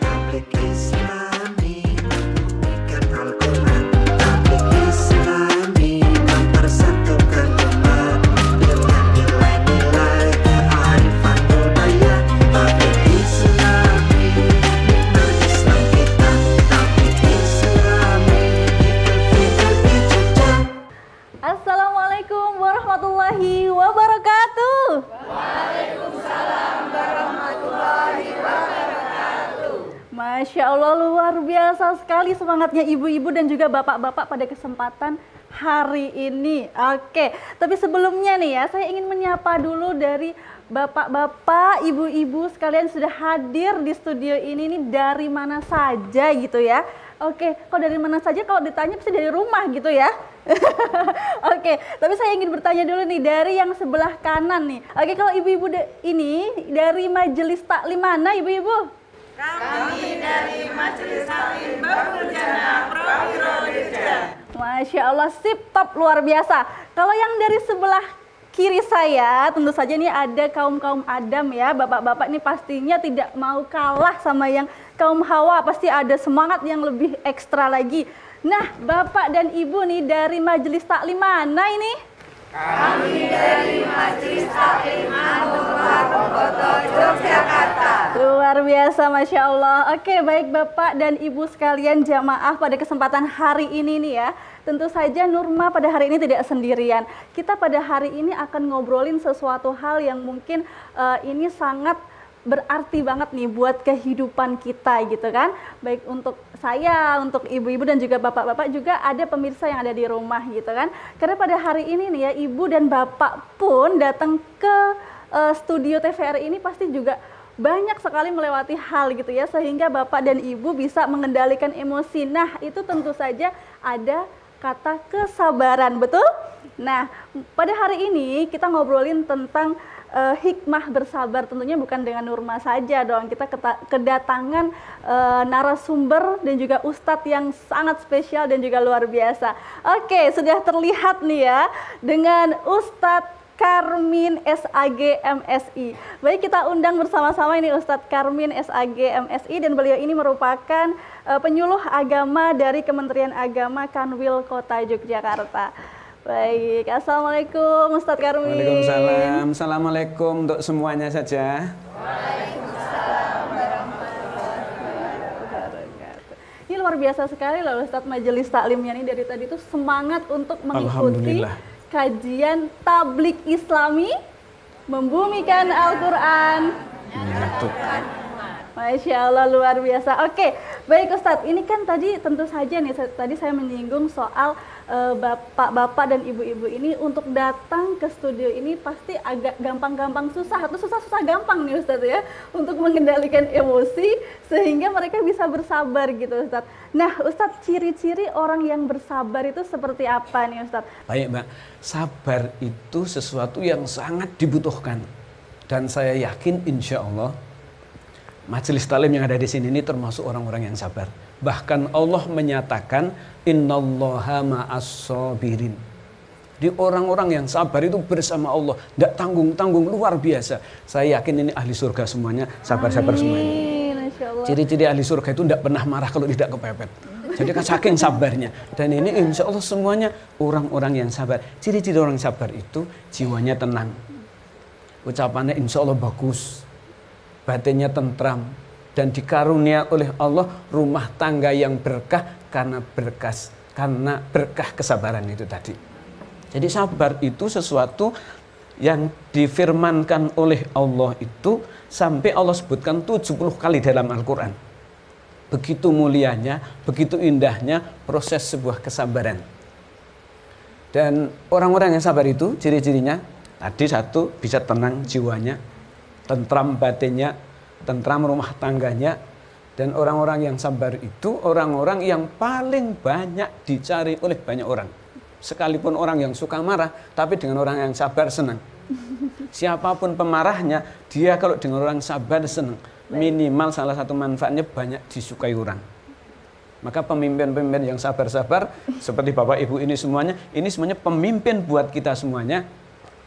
Tablik Islami membumikan Al-Quran. Tablik Islami mempersatukan umat dengan nilai-nilai kearifan budaya. Tablik Islami mimbar Islam kita. Tablik Islami kita jejak. Assalamualaikum warahmatullahi wabarakatuh. Masya Allah, luar biasa sekali semangatnya ibu-ibu dan juga bapak-bapak pada kesempatan hari ini. Oke, tapi sebelumnya nih ya, saya ingin menyapa dulu dari bapak-bapak, ibu-ibu sekalian sudah hadir di studio ini nih dari mana saja gitu ya. Oke, kalau dari mana saja kalau ditanya pasti dari rumah gitu ya. Oke, tapi saya ingin bertanya dulu nih dari yang sebelah kanan nih. Oke, kalau ibu-ibu ini dari Majelis Taklim mana ibu-ibu? Kami dari Majelis Taklim Babul Jannah Prawiro Dirja. Masya Allah, sip, top, luar biasa. Kalau yang dari sebelah kiri saya, tentu saja ini ada kaum-kaum Adam ya. Bapak-bapak ini pastinya tidak mau kalah sama yang kaum Hawa. Pasti ada semangat yang lebih ekstra lagi. Nah, Bapak dan Ibu nih dari Majelis Taklim mana ini? Kami dari Majelis Taklim An-Nurullah Bogoto, Yogyakarta. Luar biasa, Masya Allah. Oke, baik Bapak dan Ibu sekalian jamaah pada kesempatan hari ini nih ya. Tentu saja Nurma pada hari ini tidak sendirian. Kita pada hari ini akan ngobrolin sesuatu hal yang mungkin ini sangat berarti banget nih buat kehidupan kita gitu kan. Baik untuk saya, untuk ibu-ibu dan juga bapak-bapak, juga ada pemirsa yang ada di rumah gitu kan. Karena pada hari ini nih ya, ibu dan bapak pun datang ke studio TVRI ini pasti juga banyak sekali melewati hal gitu ya, sehingga bapak dan ibu bisa mengendalikan emosi. Nah, itu tentu saja ada kata kesabaran, betul? Nah, pada hari ini kita ngobrolin tentang hikmah bersabar, tentunya bukan dengan Nurma saja dong. Kita kedatangan narasumber dan juga ustadz yang sangat spesial dan juga luar biasa. Oke, sudah terlihat nih ya dengan Ustadz Karmin SAG MSI. Baik, kita undang bersama-sama ini Ustadz Karmin SAG MSI, dan beliau ini merupakan penyuluh agama dari Kementerian Agama Kanwil Kota Yogyakarta. Baik, Assalamualaikum Ustadz Karmin. Waalaikumsalam. Assalamualaikum untuk semuanya saja. Waalaikumsalam warahmatullahi wabarakatuh. Ini luar biasa sekali loh Ustadz, Majelis Taklimnya ini dari tadi tuh semangat untuk mengikuti kajian tablik Islami, membumikan Al-Quran. Masya Allah, luar biasa. Oke, baik Ustadz, ini kan tadi tentu saja nih, tadi saya menyinggung soal bapak-bapak dan ibu-ibu ini untuk datang ke studio ini pasti agak gampang-gampang susah atau susah-susah gampang nih Ustadz ya, untuk mengendalikan emosi sehingga mereka bisa bersabar gitu Ustadz. Nah Ustadz, ciri-ciri orang yang bersabar itu seperti apa nih Ustadz? Baik Mbak, sabar itu sesuatu yang sangat dibutuhkan, dan saya yakin insya Allah Majelis Taklim yang ada di sini ini termasuk orang-orang yang sabar. Bahkan Allah menyatakan innallaha ma'as-sabirin. Di orang-orang yang sabar itu bersama Allah, tidak tanggung-tanggung, luar biasa. Saya yakin ini ahli surga semuanya, sabar-sabar semuanya. Ciri-ciri ahli surga itu tidak pernah marah kalau tidak kepepet. Jadi kan saking sabarnya. Dan ini insya Allah semuanya orang-orang yang sabar. Ciri-ciri orang sabar itu jiwanya tenang, ucapannya insya Allah bagus, batinnya tentram, dan dikarunia oleh Allah rumah tangga yang berkah karena berkah kesabaran itu tadi. Jadi sabar itu sesuatu yang difirmankan oleh Allah itu sampai Allah sebutkan 70 kali dalam Al-Quran. Begitu mulianya, begitu indahnya proses sebuah kesabaran. Dan orang-orang yang sabar itu ciri-cirinya tadi satu, bisa tenang jiwanya, tentram batinnya, tentram rumah tangganya. Dan orang-orang yang sabar itu orang-orang yang paling banyak dicari oleh banyak orang. Sekalipun orang yang suka marah, tapi dengan orang yang sabar senang. Siapapun pemarahnya, dia kalau dengan orang sabar senang. Minimal salah satu manfaatnya banyak disukai orang. Maka pemimpin-pemimpin yang sabar-sabar seperti Bapak Ibu ini semuanya pemimpin buat kita semuanya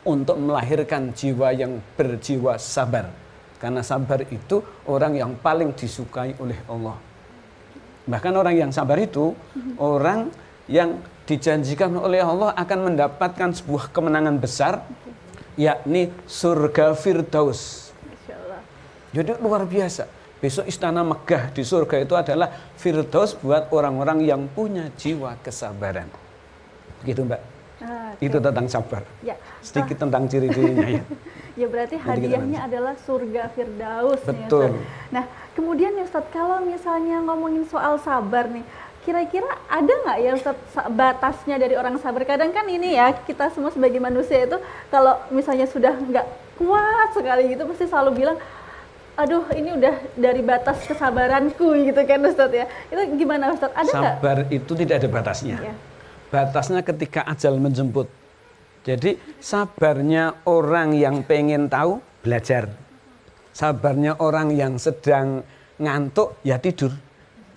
untuk melahirkan jiwa yang berjiwa sabar. Karena sabar itu orang yang paling disukai oleh Allah. Bahkan orang yang sabar itu orang yang dijanjikan oleh Allah akan mendapatkan sebuah kemenangan besar, yakni surga Firdaus. Masya Allah. Jadi luar biasa. Besok istana megah di surga itu adalah Firdaus buat orang-orang yang punya jiwa kesabaran. Begitu Mbak. Oke. Itu tentang sabar. Ya. Sedikit tentang ciri-cirinya ya. Ya berarti Nanti kita hadiahnya adalah surga Firdaus nih, Betul. Ustaz. Nah, kemudian nih Ustaz, kalau misalnya ngomongin soal sabar nih, kira-kira ada nggak ya Ustaz batasnya dari orang sabar? Kadang kan ini ya, kita semua sebagai manusia itu kalau misalnya sudah nggak kuat sekali gitu pasti selalu bilang, aduh ini udah dari batas kesabaranku gitu kan Ustaz ya. Itu gimana Ustaz? Ada nggak? Sabar itu tidak ada batasnya. Ya. Batasnya ketika ajal menjemput. Jadi sabarnya orang yang pengen tahu, belajar. Sabarnya orang yang sedang ngantuk, ya tidur.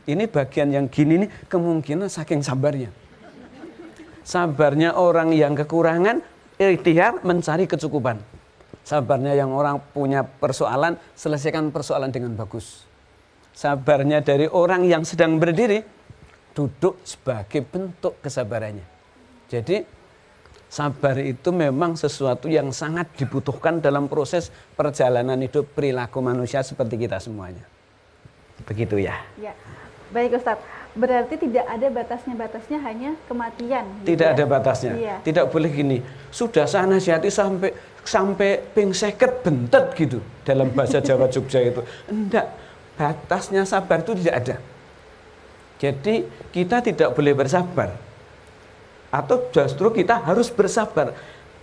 Ini bagian yang gini nih kemungkinan saking sabarnya. Sabarnya orang yang kekurangan, ikhtiar mencari kecukupan. Sabarnya yang orang punya persoalan, selesaikan persoalan dengan bagus. Sabarnya dari orang yang sedang berdiri, duduk sebagai bentuk kesabarannya. Jadi sabar itu memang sesuatu yang sangat dibutuhkan dalam proses perjalanan hidup perilaku manusia seperti kita semuanya. Begitu ya. Ya. Baik Ustaz, berarti tidak ada batasnya hanya kematian. Gitu Tidak ya? ada batasnya. Iya. Tidak boleh gini. Sudah saya nasihati sampai ping seket bentet gitu dalam bahasa Jawa Jogja itu. Enggak. Batasnya sabar itu tidak ada. Jadi kita tidak boleh bersabar. Atau justru kita harus bersabar.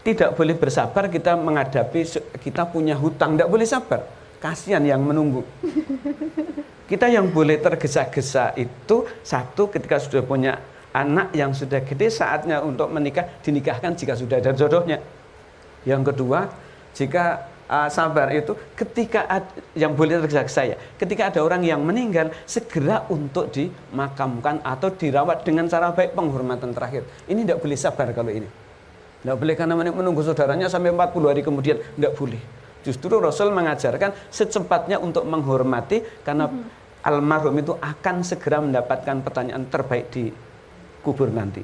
Tidak boleh bersabar kita menghadapi kita punya hutang, tidak boleh sabar. Kasihan yang menunggu. Kita yang boleh tergesa-gesa itu satu ketika sudah punya anak yang sudah gede saatnya untuk menikah, dinikahkan jika sudah ada jodohnya. Yang kedua, jika sabar itu ketika yang boleh tergesa-gesa ya, ketika ada orang yang meninggal segera untuk dimakamkan atau dirawat dengan cara baik, penghormatan terakhir. Ini tidak boleh sabar kalau ini. Tidak boleh karena menunggu saudaranya sampai 40 hari kemudian, tidak boleh. Justru Rasul mengajarkan secepatnya untuk menghormati karena almarhum itu akan segera mendapatkan pertanyaan terbaik di kubur nanti.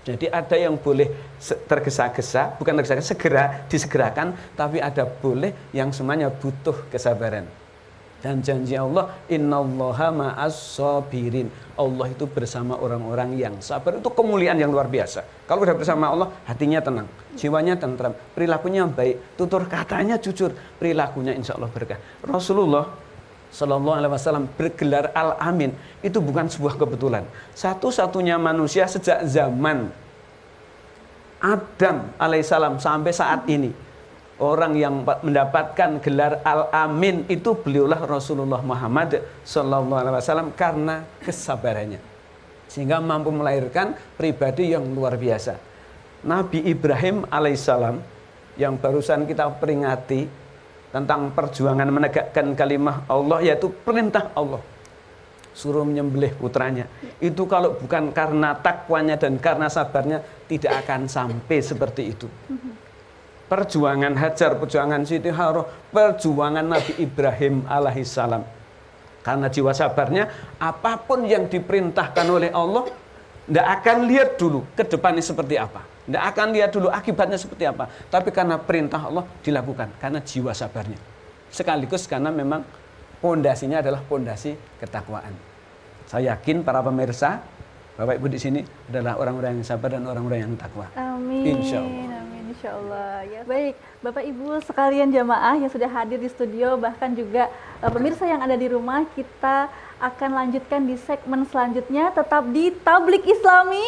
Jadi ada yang boleh tergesa-gesa, bukan tergesa-gesa, segera disegerakan, tapi ada boleh yang semuanya butuh kesabaran. Dan janji Allah, innallaha ma'as-sabirin. Allah itu bersama orang-orang yang sabar. Itu kemuliaan yang luar biasa. Kalau sudah bersama Allah, hatinya tenang, jiwanya tentram, perilakunya baik, tutur katanya jujur, perilakunya insya Allah berkah. Rasulullah Sallallahu Alaihi Wasallam bergelar Al-Amin itu bukan sebuah kebetulan. Satu-satunya manusia sejak zaman Adam alaihissalam sampai saat ini orang yang mendapatkan gelar Al-Amin itu beliaulah Rasulullah Muhammad Sallallahu Alaihi Wasallam karena kesabarannya sehingga mampu melahirkan pribadi yang luar biasa. Nabi Ibrahim alaihissalam yang barusan kita peringati tentang perjuangan menegakkan kalimah Allah, yaitu perintah Allah suruh menyembelih putranya. Itu kalau bukan karena takwanya dan karena sabarnya tidak akan sampai seperti itu. Perjuangan Hajar, perjuangan Siti Haroh, perjuangan Nabi Ibrahim alaihissalam. Karena jiwa sabarnya, apapun yang diperintahkan oleh Allah tidak akan lihat dulu ke depannya seperti apa. Tidak akan lihat dulu akibatnya seperti apa. Tapi karena perintah Allah dilakukan. Karena jiwa sabarnya. Sekaligus karena memang pondasinya adalah pondasi ketakwaan. Saya yakin para pemirsa, Bapak Ibu di sini adalah orang-orang yang sabar dan orang-orang yang takwa. Amin. Insya Allah. Amin. Insya Allah. Ya, baik, Bapak Ibu sekalian jamaah yang sudah hadir di studio, bahkan juga pemirsa yang ada di rumah, kita akan lanjutkan di segmen selanjutnya. Tetap di Tablik Islami,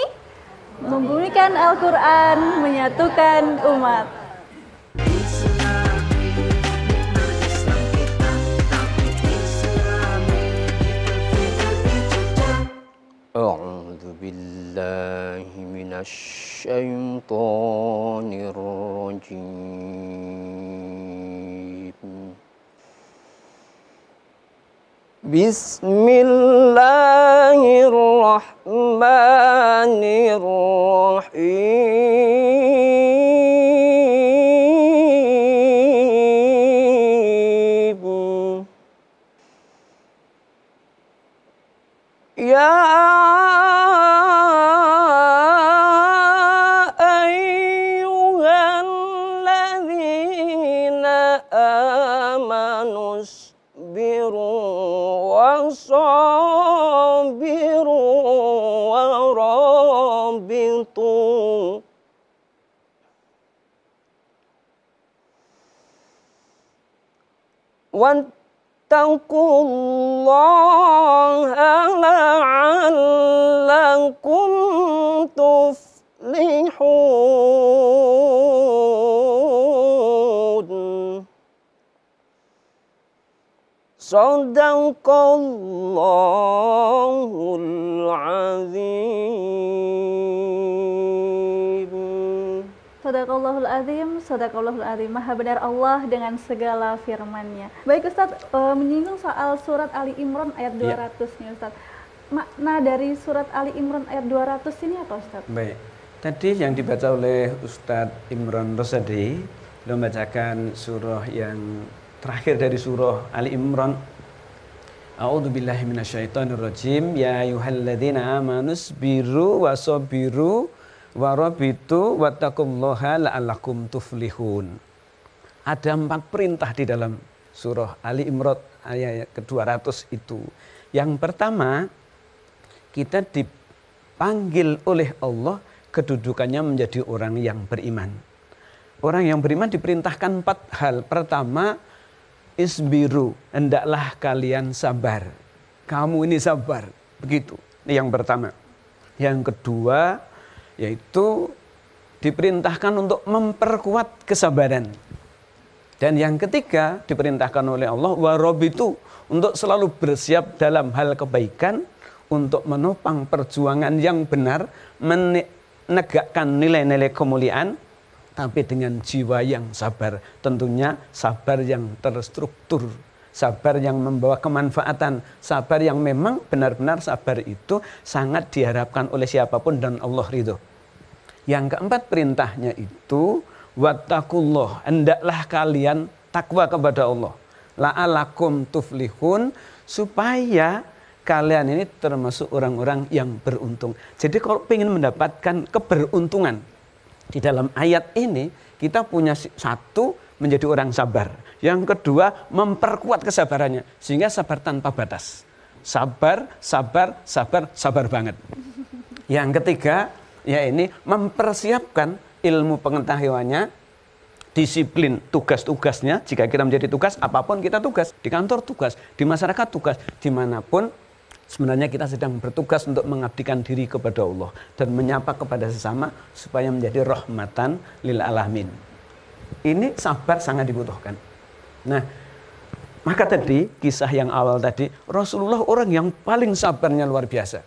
membumikan Al-Quran, menyatukan umat. Islami, nikmat Islam kita, tapi Islami, kita berbicara. أعوذ بالله من الشيطان الرجيم بسم الله الرحمن الرحيم Ya ayyuhalladzina amanu sabiru wasabiru warabitu wattaqullaha la'allakum tuflihun. Shadaqallahul azim. Sadaqallahul azim, sadaqallahul azim. Maha benar Allah dengan segala firman-Nya. Baik Ustadz, menyinggung soal surat Ali Imran ayat 200 nih Ustadz. Makna dari surat Ali Imran ayat 200 ini apa Ustadz? Baik, tadi yang dibaca oleh Ustadz Imran Rosadi membacakan surah yang terakhir dari surah Ali Imran. A'udzubillahi minasyaitonirrajim. Ya ayyuhalladzina amanu sabiru wasabiru warabitu wattaqullaha la'allakum tuflihun. Ada 4 perintah di dalam surah Ali Imran ayat ke-200 itu. Yang pertama, kita dipanggil oleh Allah kedudukannya menjadi orang yang beriman. Orang yang beriman diperintahkan 4 hal. Pertama, isbiru, hendaklah kalian sabar. Kamu ini sabar, begitu. Ini yang pertama. Yang kedua, yaitu diperintahkan untuk memperkuat kesabaran. Dan yang ketiga, diperintahkan oleh Allah warabitu, untuk selalu bersiap dalam hal kebaikan, untuk menopang perjuangan yang benar, menegakkan nilai-nilai kemuliaan, tapi dengan jiwa yang sabar. Tentunya sabar yang terstruktur, sabar yang membawa kemanfaatan, sabar yang memang benar-benar sabar itu sangat diharapkan oleh siapapun dan Allah ridho. Yang keempat perintahnya itu wattaqullah, hendaklah kalian takwa kepada Allah. La'alakum tuflihun, supaya kalian ini termasuk orang-orang yang beruntung. Jadi kalau ingin mendapatkan keberuntungan di dalam ayat ini, kita punya satu, menjadi orang sabar. Yang kedua, memperkuat kesabarannya sehingga sabar tanpa batas. Sabar, sabar, sabar, sabar banget. Yang ketiga, ya ini mempersiapkan ilmu pengetahuannya, disiplin tugas-tugasnya. Jika kita menjadi tugas, apapun kita tugas, di kantor tugas, di masyarakat tugas, dimanapun sebenarnya kita sedang bertugas untuk mengabdikan diri kepada Allah dan menyapa kepada sesama supaya menjadi rahmatan lil alamin. Ini sabar sangat dibutuhkan. Nah, maka tadi kisah yang awal tadi, Rasulullah orang yang paling sabarnya luar biasa.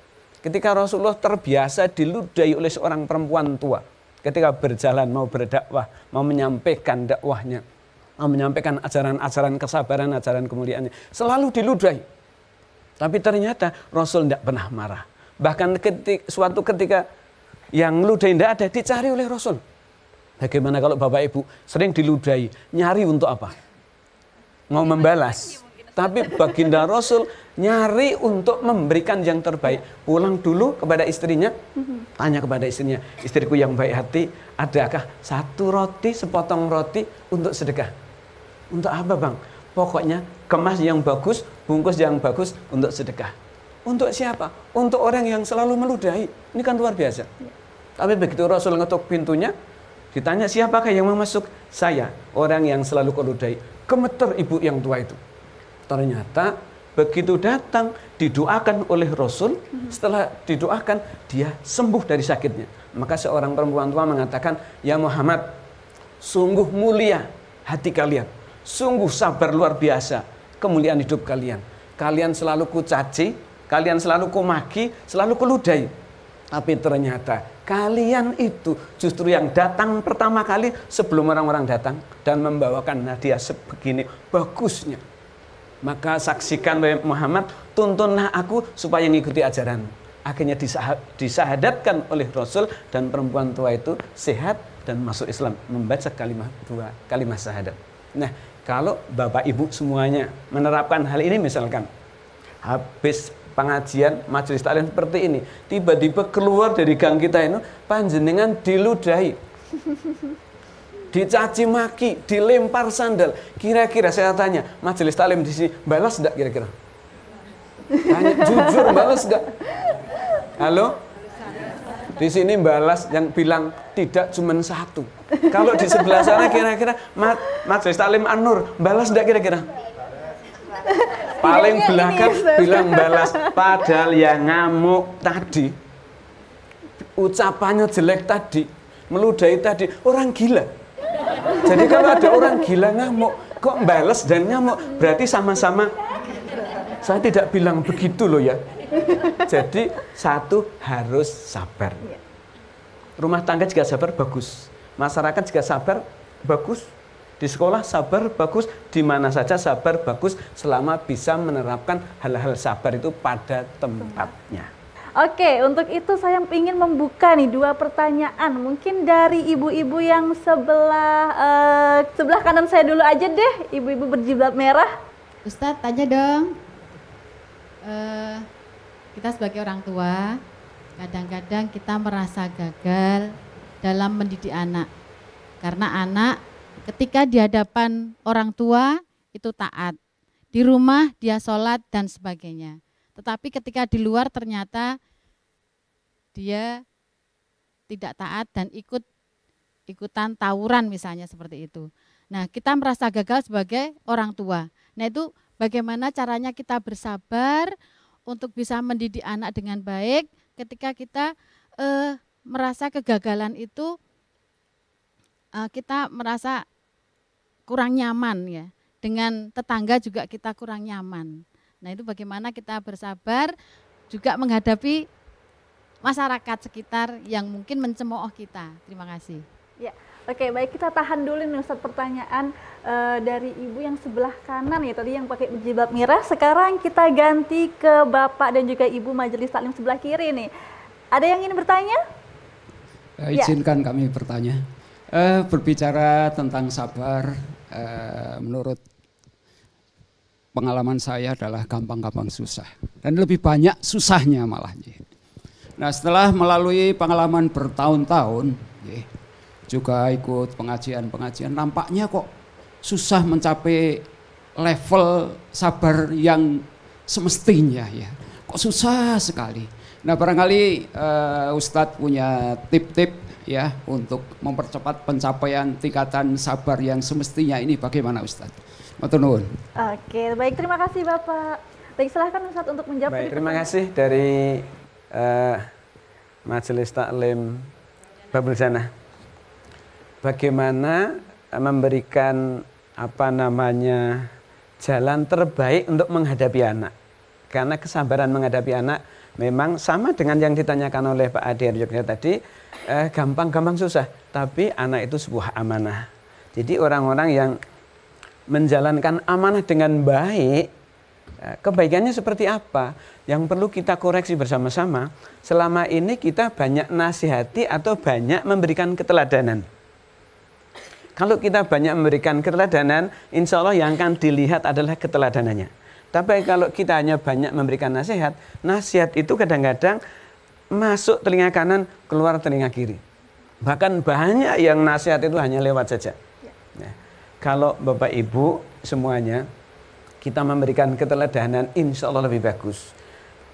Ketika Rasulullah terbiasa diludahi oleh seorang perempuan tua, ketika berjalan mau berdakwah, mau menyampaikan dakwahnya, mau menyampaikan ajaran-ajaran kesabaran, ajaran kemuliaannya, selalu diludahi. Tapi ternyata Rasul tidak pernah marah. Bahkan suatu ketika yang ludahi tidak ada, dicari oleh Rasul. Bagaimana kalau Bapak Ibu sering diludahi, nyari untuk apa? Mau membalas. Tapi baginda Rasul nyari untuk memberikan yang terbaik. Pulang dulu kepada istrinya, tanya kepada istrinya, istriku yang baik hati, adakah satu roti, sepotong roti untuk sedekah? Untuk apa bang? Pokoknya kemas yang bagus, bungkus yang bagus untuk sedekah. Untuk siapa? Untuk orang yang selalu meludahi. Ini kan luar biasa. Tapi begitu Rasul ngetuk pintunya, ditanya siapakah yang mau masuk? Saya, orang yang selalu keludahi. Gemeter ibu yang tua itu. Ternyata begitu datang, didoakan oleh Rasul. Setelah didoakan, dia sembuh dari sakitnya. Maka seorang perempuan tua mengatakan, ya Muhammad, sungguh mulia hati kalian. Sungguh sabar luar biasa kemuliaan hidup kalian. Kalian selalu kucaci, kalian selalu kumaki, selalu keludahi. Tapi ternyata kalian itu justru yang datang pertama kali sebelum orang-orang datang dan membawakan hadiah sebegini bagusnya. Maka saksikan Muhammad, tuntunlah aku supaya mengikuti ajaran. Akhirnya disahadatkan oleh Rasul dan perempuan tua itu sehat dan masuk Islam, membaca kalimat syahadat. Nah, kalau Bapak Ibu semuanya menerapkan hal ini, misalkan habis pengajian majelis taklim seperti ini, tiba-tiba keluar dari gang kita ini panjenengan diludahi, dicaci maki, dilempar sandal. Kira-kira saya tanya, majelis taklim di sini balas enggak kira-kira? Tanya jujur, balas enggak? Halo? Di sini balas, yang bilang tidak cuma satu. Kalau di sebelah sana kira-kira majelis taklim An-Nur balas enggak kira-kira? Paling belakang bilang balas, padahal yang ngamuk tadi, ucapannya jelek tadi, meludahi tadi, orang gila. Jadi kalau ada orang gila ngamuk, kok balas dan ngamuk, berarti sama-sama. Saya tidak bilang begitu loh ya. Jadi satu harus sabar. Rumah tangga juga sabar, bagus. Masyarakat juga sabar, bagus. Di sekolah sabar, bagus. Di mana saja sabar, bagus. Selama bisa menerapkan hal-hal sabar itu pada tempatnya. Oke, untuk itu saya ingin membuka nih 2 pertanyaan. Mungkin dari ibu-ibu yang sebelah kanan saya dulu aja deh, ibu-ibu berjilbab merah. Ustadz, tanya dong. Kita sebagai orang tua, kadang-kadang kita merasa gagal dalam mendidik anak. Karena anak ketika di hadapan orang tua itu taat. Di rumah dia sholat dan sebagainya. Tetapi ketika di luar ternyata dia tidak taat dan ikutan tawuran misalnya seperti itu. Nah, kita merasa gagal sebagai orang tua. Nah, itu bagaimana caranya kita bersabar untuk bisa mendidik anak dengan baik ketika kita merasa kegagalan itu kita merasa kurang nyaman ya. Dengan tetangga juga kita kurang nyaman. Nah, itu bagaimana kita bersabar juga menghadapi masyarakat sekitar yang mungkin mencemooh kita. Terima kasih. Ya, oke, baik, kita tahan dulu nih Ustadz pertanyaan dari ibu yang sebelah kanan ya, tadi yang pakai jilbab merah. Sekarang kita ganti ke Bapak dan juga Ibu majelis taklim sebelah kiri nih. Ada yang ingin bertanya? Izinkan kami bertanya. Berbicara tentang sabar, menurut pengalaman saya adalah gampang-gampang susah. Dan lebih banyak susahnya malah. Nah, setelah melalui pengalaman bertahun-tahun, juga ikut pengajian-pengajian, nampaknya kok susah mencapai level sabar yang semestinya ya. Kok susah sekali. Nah, barangkali Ustadz punya tip-tip ya untuk mempercepat pencapaian tingkatan sabar yang semestinya ini, bagaimana Ustadz? Matur nuwun. Oke, baik, terima kasih Bapak. Baik, silahkan Ustadz untuk menjawab. Baik, terima kasih dari Majelis Taklim Babul Jannah. Bagaimana memberikan jalan terbaik untuk menghadapi anak. Karena kesabaran menghadapi anak memang sama dengan yang ditanyakan oleh Pak Adi Arjoknya tadi, gampang-gampang susah. Tapi anak itu sebuah amanah. Jadi orang-orang yang menjalankan amanah dengan baik, kebaikannya seperti apa? Yang perlu kita koreksi bersama-sama. Selama ini kita banyak nasihati atau banyak memberikan keteladanan. Kalau kita banyak memberikan keteladanan, insya Allah yang akan dilihat adalah keteladanannya. Tapi kalau kita hanya banyak memberikan nasihat, nasihat itu kadang-kadang masuk telinga kanan, keluar telinga kiri. Bahkan banyak yang nasihat itu hanya lewat saja. Nah, kalau Bapak Ibu semuanya, kita memberikan keteladanan, insya Allah lebih bagus.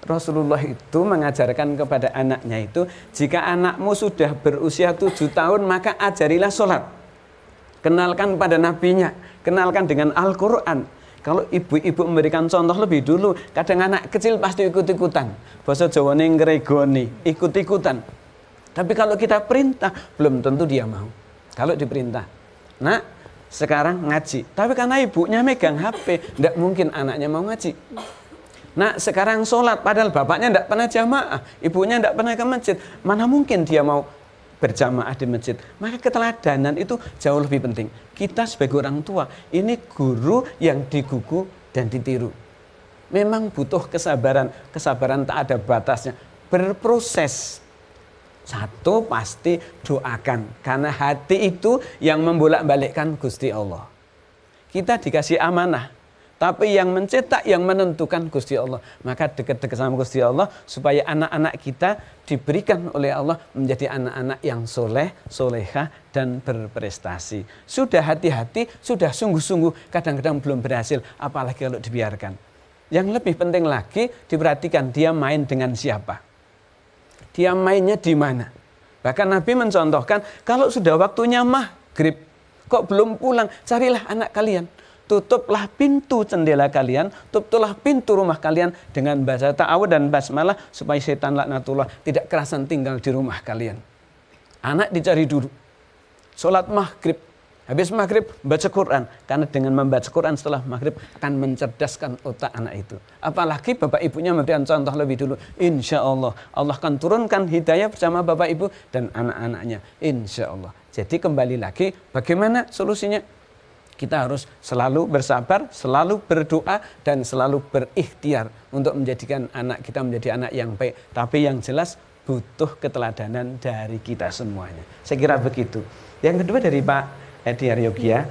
Rasulullah itu mengajarkan kepada anaknya itu, jika anakmu sudah berusia 7 tahun, maka ajarilah sholat. Kenalkan pada nabinya, kenalkan dengan Al-Quran. Kalau ibu-ibu memberikan contoh lebih dulu, kadang anak kecil pasti ikut-ikutan. Bahasa Jawa ini ngregoni, ikut-ikutan. Tapi kalau kita perintah, belum tentu dia mau. Kalau diperintah, nah sekarang ngaji. Tapi karena ibunya megang HP, tidak mungkin anaknya mau ngaji. Nah sekarang sholat, padahal bapaknya tidak pernah jamaah, ibunya tidak pernah ke masjid. Mana mungkin dia mau berjamaah di masjid. Maka keteladanan itu jauh lebih penting. Kita sebagai orang tua, ini guru yang digugu dan ditiru. Memang butuh kesabaran. Kesabaran tak ada batasnya. Berproses. Satu pasti doakan. Karena hati itu yang membolak-balikkan Gusti Allah. Kita dikasih amanah. Tapi yang mencetak, yang menentukan Gusti Allah. Maka dekat-dekat sama Gusti Allah supaya anak-anak kita diberikan oleh Allah menjadi anak-anak yang soleh, solehah, dan berprestasi. Sudah hati-hati, sudah sungguh-sungguh, kadang-kadang belum berhasil, apalagi kalau dibiarkan. Yang lebih penting lagi, diperhatikan dia main dengan siapa. Dia mainnya di mana. Bahkan Nabi mencontohkan, kalau sudah waktunya maghrib, kok belum pulang, carilah anak kalian. Tutuplah pintu jendela kalian, tutuplah pintu rumah kalian dengan baca ta'awudz dan basmalah supaya setan laknatullah tidak kerasan tinggal di rumah kalian. Anak dicari dulu. Sholat maghrib, habis maghrib baca Quran, karena dengan membaca Quran setelah maghrib akan mencerdaskan otak anak itu. Apalagi bapak ibunya memberikan contoh lebih dulu. Insya Allah Allah akan turunkan hidayah bersama bapak ibu dan anak-anaknya. Insya Allah. Jadi kembali lagi, bagaimana solusinya? Kita harus selalu bersabar, selalu berdoa, dan selalu berikhtiar untuk menjadikan anak kita menjadi anak yang baik. Tapi yang jelas butuh keteladanan dari kita semuanya. Saya kira begitu. Yang kedua dari Pak Edi Aryogia,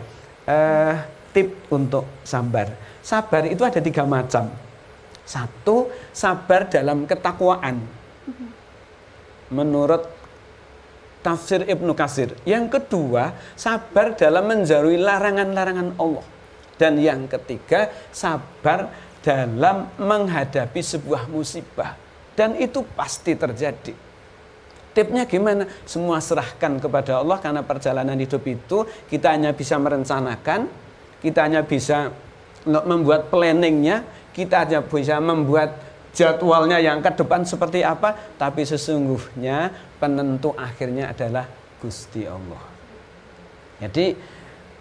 tip untuk sabar. Sabar itu ada 3 macam. 1, sabar dalam ketakwaan. Menurut tafsir Ibnu Katsir. Yang kedua, sabar dalam menjauhi larangan-larangan Allah. Dan yang ketiga, sabar dalam menghadapi sebuah musibah. Dan itu pasti terjadi. Tipnya gimana? Semua serahkan kepada Allah, karena perjalanan hidup itu kita hanya bisa merencanakan, kita hanya bisa membuat planningnya, kita hanya bisa membuat jadwalnya yang ke depan seperti apa, tapi sesungguhnya penentu akhirnya adalah Gusti Allah. Jadi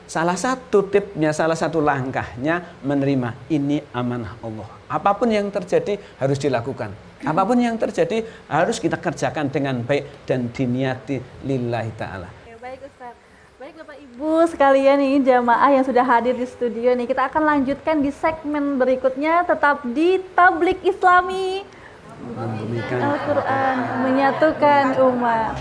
salah satu tipnya, salah satu langkahnya menerima ini amanah Allah. Apapun yang terjadi harus dilakukan. Apapun yang terjadi harus kita kerjakan dengan baik dan diniati lillahi ta'ala. Baik Ustaz. Baik Bapak Ibu sekalian nih jamaah yang sudah hadir di studio nih, kita akan lanjutkan di segmen berikutnya, tetap di Tablik Islami Al-Quran menyatukan umat.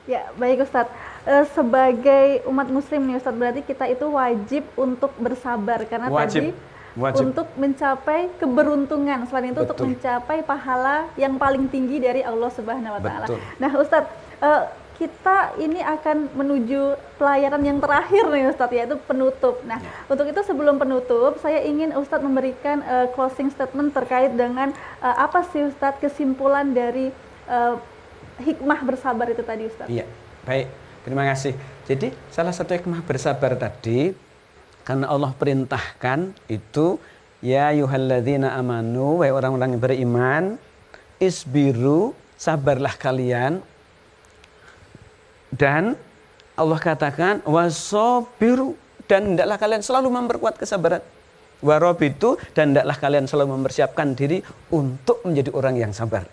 Ya baik Ustadz, sebagai umat muslim nih Ustadz, berarti kita itu wajib untuk bersabar, karena Wajib. untuk mencapai keberuntungan, selain itu untuk Betul. mencapai pahala yang paling tinggi dari Allah Subhanahu wa taala. Betul. Nah, Ustadz, kita ini akan menuju pelayaran yang terakhir nih Ustadz, yaitu penutup. Nah, untuk itu sebelum penutup, saya ingin Ustadz memberikan closing statement terkait dengan apa sih Ustadz kesimpulan dari hikmah bersabar itu tadi Ustadz. Iya, baik. Terima kasih. Jadi, salah satu hikmah bersabar tadi, karena Allah perintahkan itu, ya ayyuhalladzina amanu, wahai orang-orang yang beriman, isbiru, sabarlah kalian. Dan Allah katakan wasobiru, dan hendaklah kalian selalu memperkuat kesabaran. Warobitu, dan hendaklah kalian selalu mempersiapkan diri untuk menjadi orang yang sabar.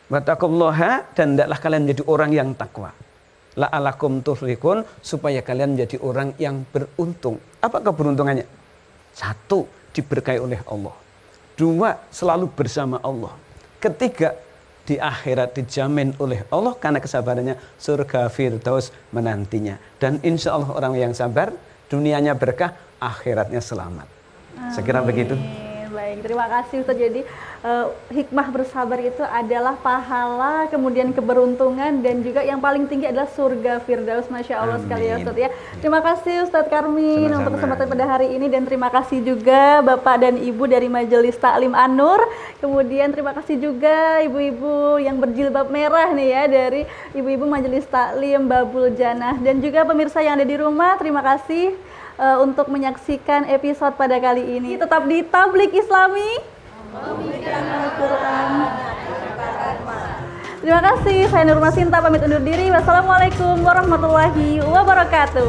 Wattaqullaha, dan hendaklah kalian menjadi orang yang takwa. La'alakum tuflihun, supaya kalian menjadi orang yang beruntung. Apa keberuntungannya? 1, diberkahi oleh Allah. 2, selalu bersama Allah. 3, di akhirat dijamin oleh Allah karena kesabarannya surga firdaus menantinya. Dan insya Allah orang yang sabar, dunianya berkah, akhiratnya selamat. Saya kira begitu. Baik, terima kasih Ustaz. Jadi hikmah bersabar itu adalah pahala, kemudian keberuntungan, dan juga yang paling tinggi adalah surga firdaus. Masya Allah sekali ya Ustaz ya. Terima kasih Ustadz Karmin untuk kesempatan pada hari ini, dan terima kasih juga Bapak dan Ibu dari Majelis Taklim An-Nur. Kemudian terima kasih juga ibu-ibu yang berjilbab merah nih ya, dari ibu-ibu Majelis Taklim Babul Janah, dan juga pemirsa yang ada di rumah. Terima kasih untuk menyaksikan episode pada kali ini. Tetap di Tablik Islami Al-Quran. Terima kasih. Saya Nurma Sinta pamit undur diri. Wassalamualaikum warahmatullahi wabarakatuh.